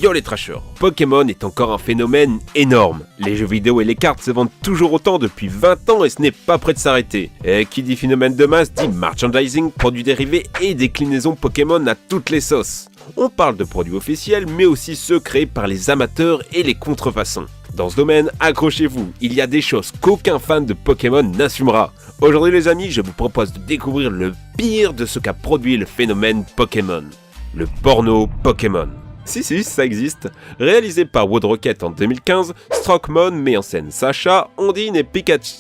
Yo les trashers, Pokémon est encore un phénomène énorme. Les jeux vidéo et les cartes se vendent toujours autant depuis 20 ans et ce n'est pas prêt de s'arrêter. Et qui dit phénomène de masse dit merchandising, produits dérivés et déclinaisons Pokémon à toutes les sauces. On parle de produits officiels mais aussi ceux créés par les amateurs et les contrefaçons. Dans ce domaine, accrochez-vous, il y a des choses qu'aucun fan de Pokémon n'assumera. Aujourd'hui les amis, je vous propose de découvrir le pire de ce qu'a produit le phénomène Pokémon. Le porno Pokémon. Si, ça existe. Réalisé par Woodrocket en 2015, Strockmon met en scène Sacha, Ondine et Pikachu...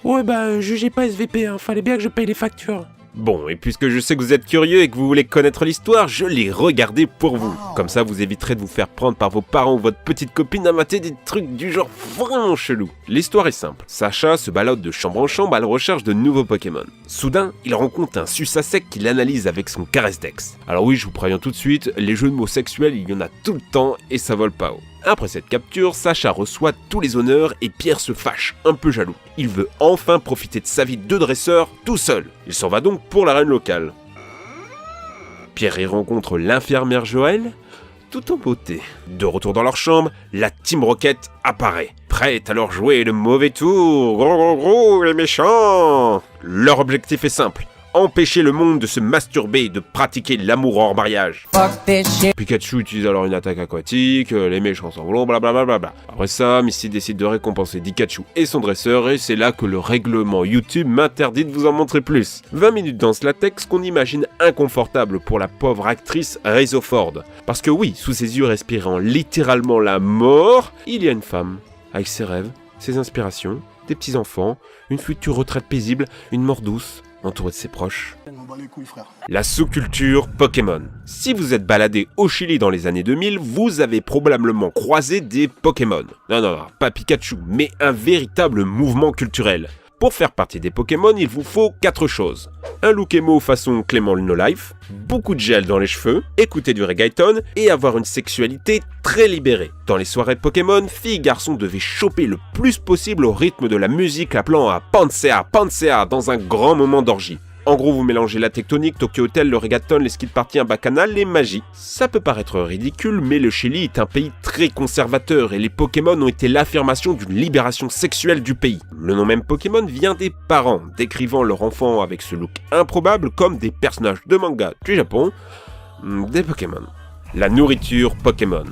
Ouais bah, jugez pas SVP, fallait bien que je paye les factures. Bon, et puisque je sais que vous êtes curieux et que vous voulez connaître l'histoire, je l'ai regardé pour vous. Comme ça, vous éviterez de vous faire prendre par vos parents ou votre petite copine à mater des trucs du genre vraiment chelou. L'histoire est simple. Sacha se balade de chambre en chambre à la recherche de nouveaux Pokémon. Soudain, il rencontre un sus à sec qu'il analyse avec son Caresse-Dex. Alors oui, je vous préviens tout de suite, les jeux de mots sexuels, il y en a tout le temps et ça vole pas haut. Après cette capture, Sacha reçoit tous les honneurs et Pierre se fâche, un peu jaloux. Il veut enfin profiter de sa vie de dresseur tout seul. Il s'en va donc pour l'arène locale. Pierre y rencontre l'infirmière Joël, tout en beauté. De retour dans leur chambre, la Team Rocket apparaît, prête à leur jouer le mauvais tour. Gros, les méchants. Leur objectif est simple. Empêcher le monde de se masturber et de pratiquer l'amour hors mariage. Pikachu utilise alors une attaque aquatique, les méchants s'en vont, blablabla. Après ça, Misty décide de récompenser Pikachu et son dresseur, et c'est là que le règlement YouTube m'interdit de vous en montrer plus. 20 minutes dans ce latex qu'on imagine inconfortable pour la pauvre actrice Raizo Ford. Parce que oui, sous ses yeux respirant littéralement la mort, il y a une femme, avec ses rêves, ses inspirations, des petits-enfants, une future retraite paisible, une mort douce, entouré de ses proches. La sous-culture Pokémon. Si vous êtes baladé au Chili dans les années 2000, vous avez probablement croisé des Pokémon. Non, pas Pikachu, mais un véritable mouvement culturel. Pour faire partie des Pokémon, il vous faut 4 choses. Un look emo façon Clément No Life, beaucoup de gel dans les cheveux, écouter du reggaeton et avoir une sexualité très libérée. Dans les soirées Pokémon, filles et garçons devaient choper le plus possible au rythme de la musique appelant à Pansea dans un grand moment d'orgie. En gros, vous mélangez la tectonique, Tokyo Hotel, le reggaeton, les skis de party, un bacchanal, les magies. Ça peut paraître ridicule, mais le Chili est un pays très conservateur et les Pokémon ont été l'affirmation d'une libération sexuelle du pays. Le nom même Pokémon vient des parents, décrivant leur enfant avec ce look improbable comme des personnages de manga du Japon, des Pokémon. La nourriture Pokémon.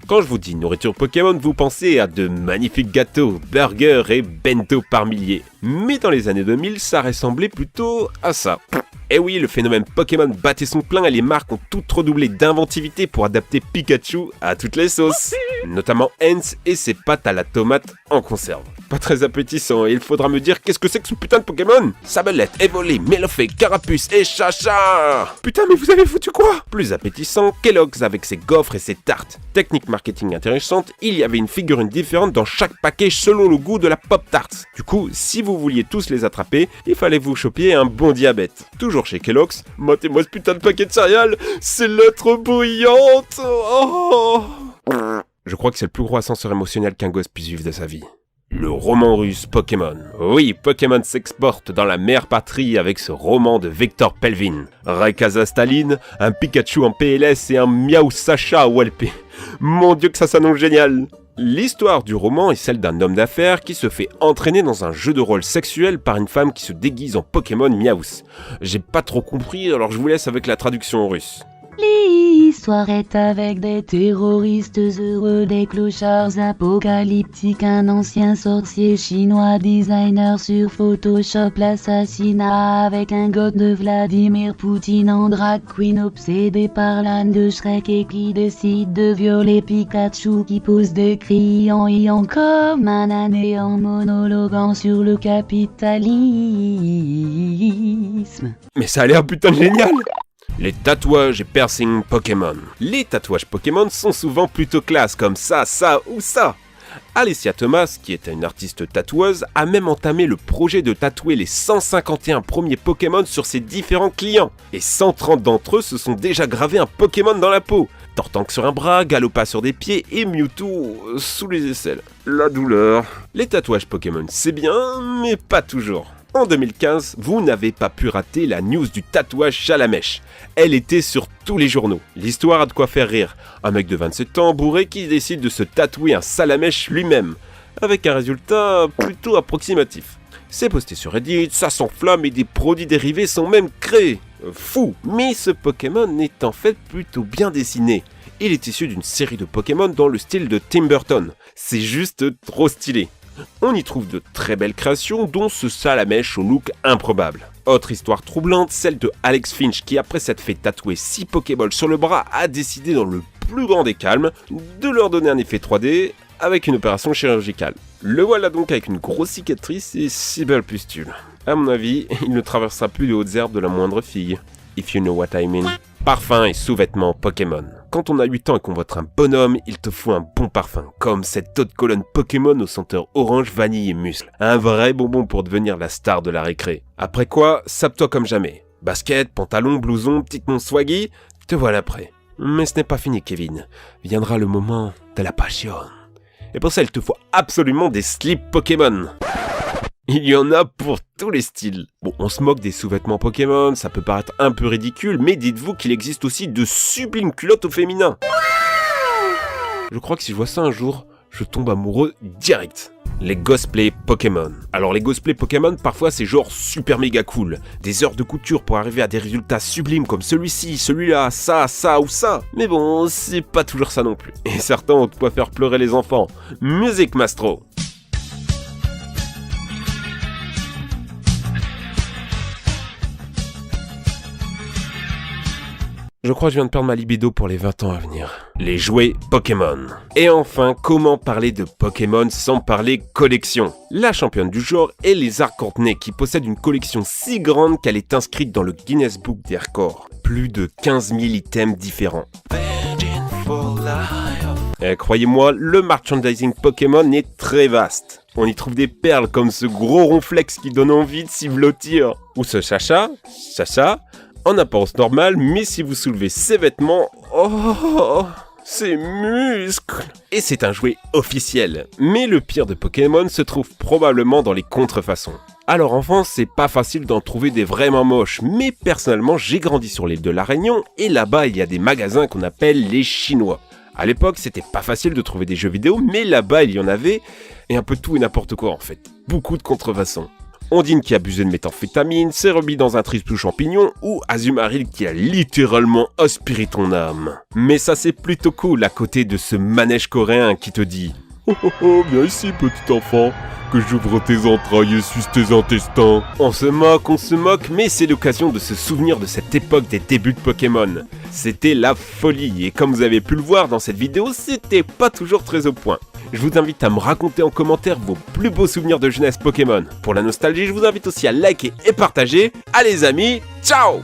Quand je vous dis nourriture Pokémon, vous pensez à de magnifiques gâteaux, burgers et bento par milliers. Mais dans les années 2000, ça ressemblait plutôt à ça. Et oui, le phénomène Pokémon battait son plein et les marques ont toutes redoublé d'inventivité pour adapter Pikachu à toutes les sauces. Notamment Heinz et ses pâtes à la tomate en conserve. Pas très appétissant et il faudra me dire qu'est-ce que c'est que ce putain de Pokémon. Sablette, Evoli, Melofée, Carapuce et Chacha. Putain mais vous avez foutu quoi? Plus appétissant, Kellogg's avec ses gaufres et ses tartes. Technique marketing intéressante, il y avait une figurine différente dans chaque paquet selon le goût de la Pop-Tart. Du coup, si vous vouliez tous les attraper, il fallait vous choper un bon diabète. Toujours chez Kellogg's, matez-moi ce putain de paquet de céréales, c'est lettre bruyante. Oh. Je crois que c'est le plus gros ascenseur émotionnel qu'un gosse puisse vivre de sa vie. Le roman russe Pokémon. Oui, Pokémon s'exporte dans la mère patrie avec ce roman de Victor Pelvin. Rayquaza Staline, un Pikachu en PLS et un Miaou Sacha au LP. Mon dieu que ça s'annonce génial. L'histoire du roman est celle d'un homme d'affaires qui se fait entraîner dans un jeu de rôle sexuel par une femme qui se déguise en Pokémon Miaous. J'ai pas trop compris, alors je vous laisse avec la traduction en russe. L'histoire est avec des terroristes heureux, des clochards apocalyptiques, un ancien sorcier chinois, designer sur Photoshop, l'assassinat avec un god de Vladimir Poutine en drag queen obsédé par l'âne de Shrek et qui décide de violer Pikachu qui pousse des cris en ayant comme un âne et en monologuant sur le capitalisme. Mais ça a l'air putain de génial! Les tatouages et piercings Pokémon. Les tatouages Pokémon sont souvent plutôt classe, comme ça ou ça. Alicia Thomas, qui est une artiste tatoueuse, a même entamé le projet de tatouer les 151 premiers Pokémon sur ses différents clients. Et 130 d'entre eux se sont déjà gravés un Pokémon dans la peau. Tortank sur un bras, Galopa sur des pieds et Mewtwo sous les aisselles. La douleur. Les tatouages Pokémon, c'est bien, mais pas toujours. En 2015, vous n'avez pas pu rater la news du tatouage Salamèche. Elle était sur tous les journaux. L'histoire a de quoi faire rire. Un mec de 27 ans bourré qui décide de se tatouer un Salamèche lui-même, avec un résultat plutôt approximatif. C'est posté sur Reddit, ça s'enflamme et des produits dérivés sont même créés. Fou! Mais ce Pokémon est en fait plutôt bien dessiné. Il est issu d'une série de Pokémon dans le style de Tim Burton. C'est juste trop stylé. On y trouve de très belles créations, dont ce Salamèche au look improbable. Autre histoire troublante, celle de Alex Finch qui, après s'être fait tatouer 6 Pokéballs sur le bras, a décidé dans le plus grand des calmes de leur donner un effet 3D avec une opération chirurgicale. Le voilà donc avec une grosse cicatrice et 6 belles pustules. À mon avis, il ne traversera plus les hautes herbes de la moindre fille. If you know what I mean. Parfum et sous-vêtements Pokémon. Quand on a 8 ans et qu'on veut être un bonhomme, il te faut un bon parfum, comme cette haute colonne Pokémon au senteur orange, vanille et muscle. Un vrai bonbon pour devenir la star de la récré. Après quoi, sape-toi comme jamais. Basket, pantalon, blouson, petite montre swaggy, te voilà prêt. Mais ce n'est pas fini, Kevin. Viendra le moment de la passion. Et pour ça, il te faut absolument des slips Pokémon. Il y en a pour tous les styles. Bon, on se moque des sous-vêtements Pokémon, ça peut paraître un peu ridicule, mais dites-vous qu'il existe aussi de sublimes culottes au féminin. Je crois que si je vois ça un jour, je tombe amoureux direct. Les cosplays Pokémon. Alors les cosplays Pokémon, parfois c'est genre super méga cool. Des heures de couture pour arriver à des résultats sublimes comme celui-ci, celui-là, ça ou ça. Mais bon, c'est pas toujours ça non plus. Et certains ont de quoi faire pleurer les enfants. Musique Mastro. Je crois que je viens de perdre ma libido pour les 20 ans à venir. Les jouets Pokémon. Et enfin, comment parler de Pokémon sans parler collection? La championne du genre est Lézard Courtenay qui possède une collection si grande qu'elle est inscrite dans le Guinness Book des records. Plus de 15 000 items différents. Et croyez-moi, le merchandising Pokémon est très vaste. On y trouve des perles comme ce gros ronflex qui donne envie de s'y blottir. Ou ce Chacha, en apparence normale, mais si vous soulevez ses vêtements, oh, ses muscles. Et c'est un jouet officiel. Mais le pire de Pokémon se trouve probablement dans les contrefaçons. Alors en France, c'est pas facile d'en trouver des vraiment moches, mais personnellement, j'ai grandi sur l'île de la Réunion, et là-bas, il y a des magasins qu'on appelle les Chinois. À l'époque, c'était pas facile de trouver des jeux vidéo, mais là-bas, il y en avait, et un peu tout et n'importe quoi en fait. Beaucoup de contrefaçons. Ondine qui abusait de méthamphétamine, Serebii dans un triste champignon, ou Azumarill qui a littéralement aspiré ton âme. Mais ça c'est plutôt cool à côté de ce manège coréen qui te dit « Oh, viens ici petit enfant, que j'ouvre tes entrailles et suce tes intestins. » On se moque, mais c'est l'occasion de se souvenir de cette époque des débuts de Pokémon. C'était la folie, et comme vous avez pu le voir dans cette vidéo, c'était pas toujours très au point. Je vous invite à me raconter en commentaire vos plus beaux souvenirs de jeunesse Pokémon. Pour la nostalgie, je vous invite aussi à liker et partager. Allez les amis, ciao!